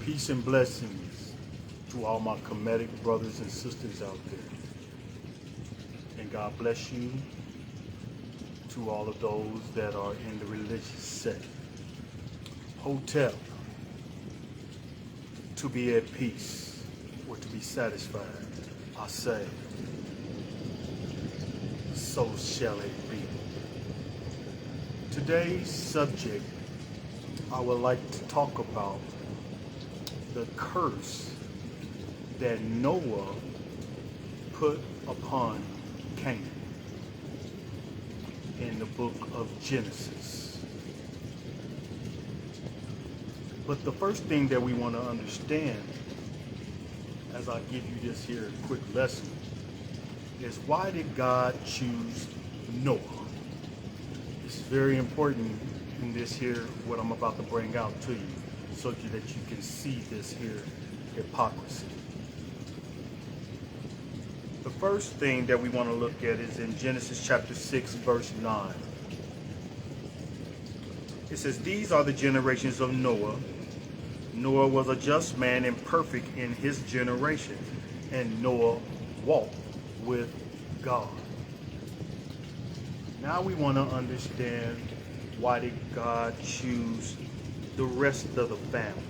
Peace and blessings to all my comedic brothers and sisters out there. And God bless you to all of those that are in the religious sect. Hotel, to be at peace or to be satisfied, I say, so shall it be. Today's subject, I would like to talk about the curse that Noah put upon Canaan in the book of Genesis. But the first thing that we want to understand, as I give you this here quick lesson, is why did God choose Noah? It's very important in this here, what I'm about to bring out to you, so that you can see this here hypocrisy. The first thing that we want to look at is in Genesis chapter 6, verse 9. It says, "These are the generations of Noah. Noah was a just man and perfect in his generation, and Noah walked with God." Now we want to understand, why did God choose the rest of the family?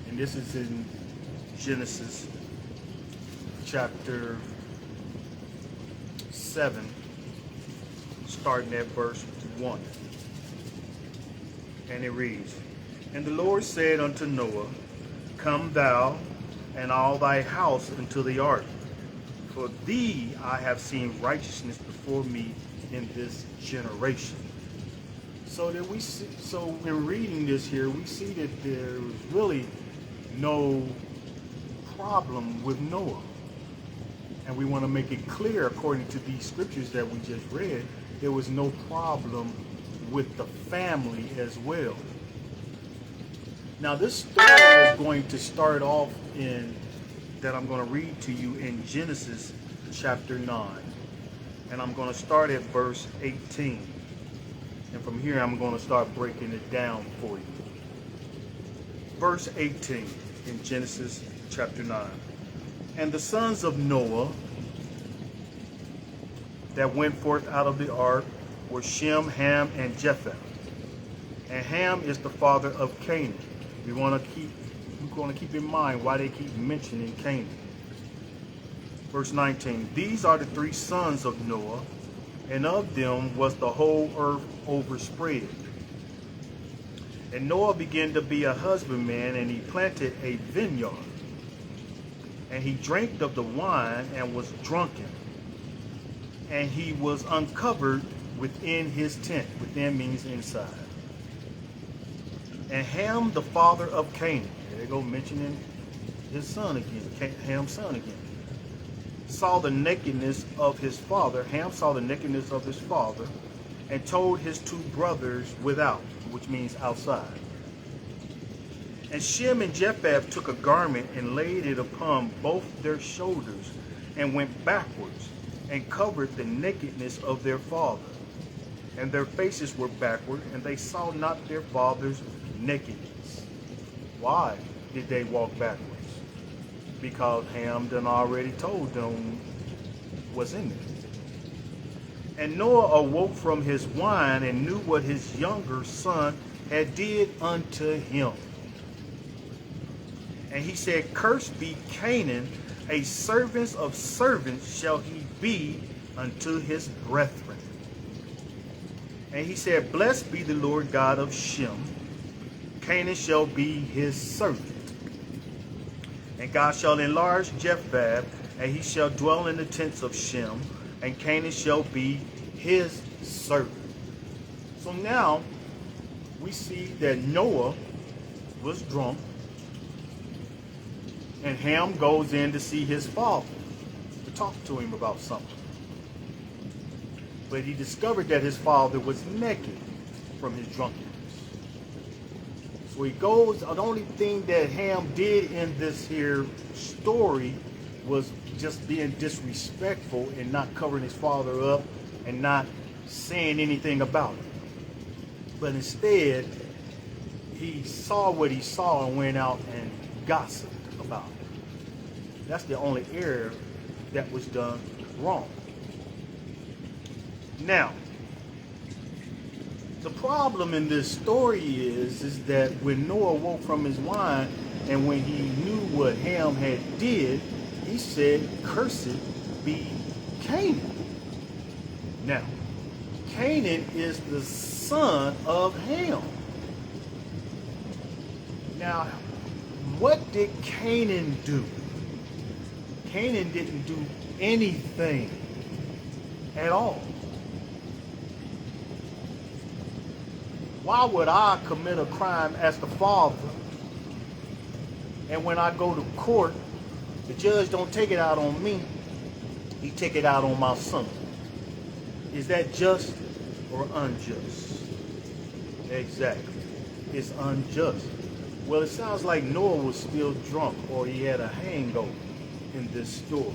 And this is in Genesis chapter 7, starting at verse 1. And it reads, "And the Lord said unto Noah, Come thou and all thy house into the ark, for thee I have seen righteousness before me in this generation." So in reading this here, we see that there was really no problem with Noah. And we want to make it clear, according to these scriptures that we just read, there was no problem with the family as well. Now this story is going to start off that I'm going to read to you in Genesis chapter 9. And I'm going to start at verse 18. And from here, I'm going to start breaking it down for you. Verse 18 in Genesis chapter 9. "And the sons of Noah that went forth out of the ark were Shem, Ham, and Japheth. And Ham is the father of Canaan." We're going to keep in mind why they keep mentioning Canaan. Verse 19. "These are the three sons of Noah, and of them was the whole earth overspread. And Noah began to be a husbandman, and he planted a vineyard. And he drank of the wine and was drunken. And he was uncovered within his tent." Within means inside. "And Ham, the father of Canaan," there they go mentioning his son again, Ham's son again, "saw the nakedness of his father." Ham saw the nakedness of his father, and told his two brothers without, which means outside. "And Shem and Japheth took a garment and laid it upon both their shoulders, and went backwards, and covered the nakedness of their father. And their faces were backward, and they saw not their father's nakedness." Why did they walk backwards? Because Ham done already told them what's in there. "And Noah awoke from his wine, and knew what his younger son had did unto him. And he said, Cursed be Canaan, a servant of servants shall he be unto his brethren. And he said, Blessed be the Lord God of Shem, Canaan shall be his servant. And God shall enlarge Japheth, and he shall dwell in the tents of Shem, and Canaan shall be his servant." So now we see that Noah was drunk, and Ham goes in to see his father to talk to him about something. But he discovered that his father was naked from his drunkenness. So he goes, the only thing that Ham did in this here story was just being disrespectful and not covering his father up and not saying anything about it. But instead, he saw what he saw and went out and gossiped about it. That's the only error that was done wrong. Now, the problem in this story is that when Noah woke from his wine and when he knew what Ham had did, he said, "Cursed be Canaan." Now, Canaan is the son of Ham. Now, what did Canaan do? Canaan didn't do anything at all. Why would I commit a crime as the father, and when I go to court, the judge don't take it out on me, he take it out on my son? Is that just or unjust? Exactly. It's unjust. Well, it sounds like Noah was still drunk or he had a hangover in this story.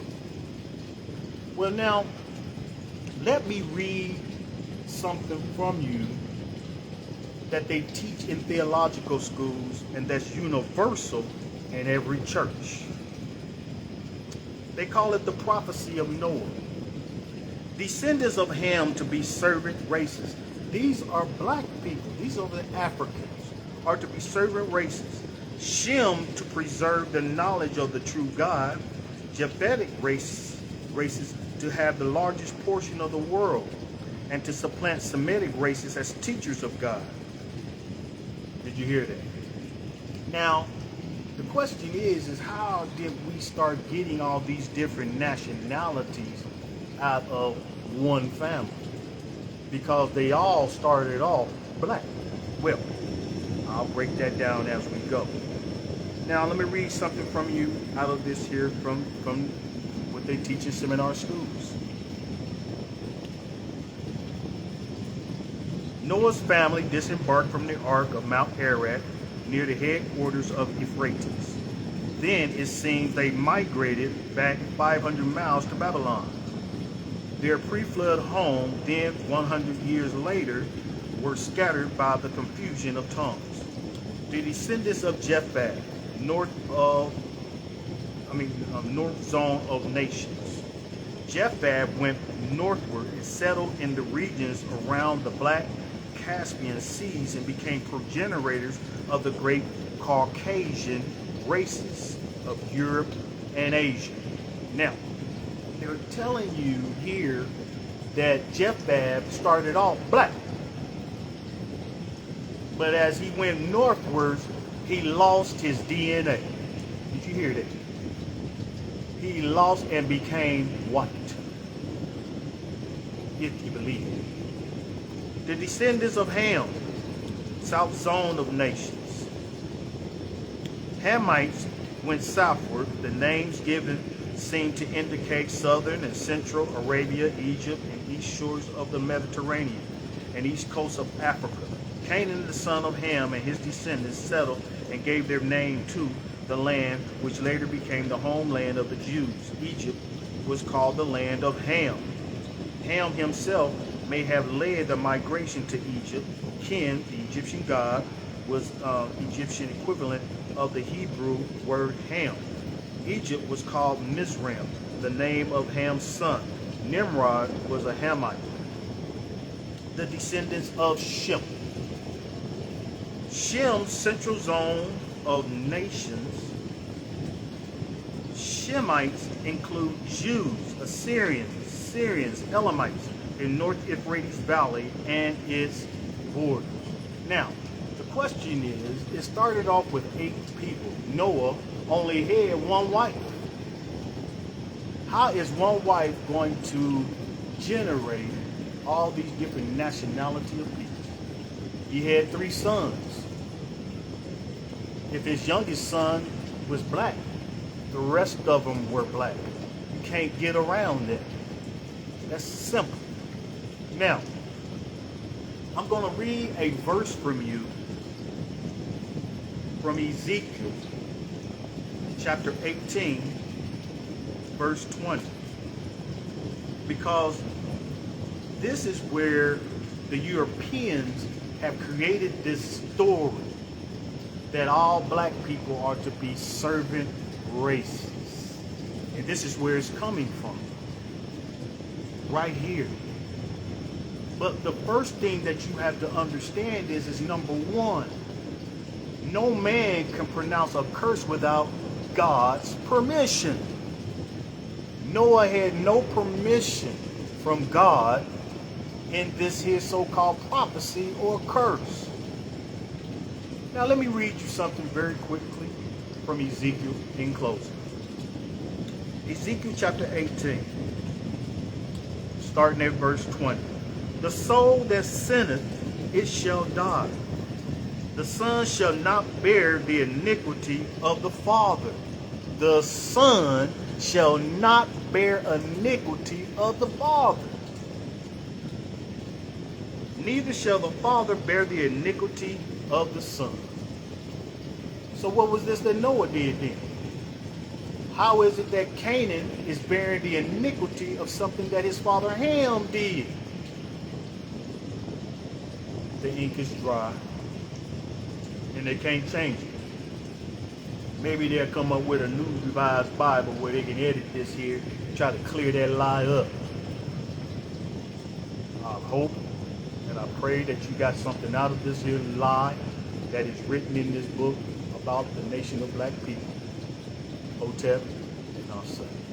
Well, now, let me read something from you that they teach in theological schools and that's universal in every church. They call it the prophecy of Noah. Descendants of Ham to be servant races. These are black people. These are the Africans, are to be servant races. Shem to preserve the knowledge of the true God. Japhetic races to have the largest portion of the world and to supplant Semitic races as teachers of God. Did you hear that? Now, the question is how did we start getting all these different nationalities out of one family? Because they all started off black. Well, I'll break that down as we go. Now, let me read something from you out of this here from what they teach in seminar schools. Noah's family disembarked from the ark of Mount Ararat near the headquarters of Euphrates. Then it seems they migrated back 500 miles to Babylon. Their pre-flood home, then 100 years later, were scattered by the confusion of tongues. The descendants of Japheth, north zone of nations. Japheth went northward and settled in the regions around the Black Caspian Seas and became progenitors of the great Caucasian races of Europe and Asia. Now, they're telling you here that Japheth started off black, but as he went northwards, he lost his DNA. Did you hear that? He lost and became white, if you believe it. The descendants of Ham, south zone of nations. Hamites went southward. The names given seem to indicate southern and central Arabia, Egypt, and east shores of the Mediterranean and east coast of Africa. Canaan, the son of Ham, and his descendants settled and gave their name to the land which later became the homeland of the Jews. Egypt was called the land of Ham. Ham himself may have led the migration to Egypt. Ken, the Egyptian god, was Egyptian equivalent of the Hebrew word Ham. Egypt was called Mizraim, the name of Ham's son. Nimrod was a Hamite. The descendants of Shem. Shem's central zone of nations. Shemites include Jews, Assyrians, Syrians, Elamites in North Euphrates Valley and its borders. Now, the question is, it started off with 8 people. Noah only had one wife. How is one wife going to generate all these different nationality of people? He had 3 sons. If his youngest son was black, the rest of them were black. You can't get around that. That's simple. Now, I'm going to read a verse from you from Ezekiel chapter 18, verse 20. Because this is where the Europeans have created this story that all black people are to be servant races. And this is where it's coming from. Right here. But the first thing that you have to understand is number one, no man can pronounce a curse without God's permission. Noah had no permission from God in this here so-called prophecy or curse. Now let me read you something very quickly from Ezekiel in closing. Ezekiel chapter 18, starting at verse 20. The soul that sinneth, it shall die. The son shall not bear the iniquity of the father. The son shall not bear iniquity of the father. Neither shall the father bear the iniquity of the son. So what was this that Noah did then? How is it that Canaan is bearing the iniquity of something that his father Ham did? The ink is dry and they can't change it. Maybe they'll come up with a new revised Bible where they can edit this here, try to clear that lie up. I hope and I pray that you got something out of this here lie that is written in this book about the nation of black people. Hotep and Asay.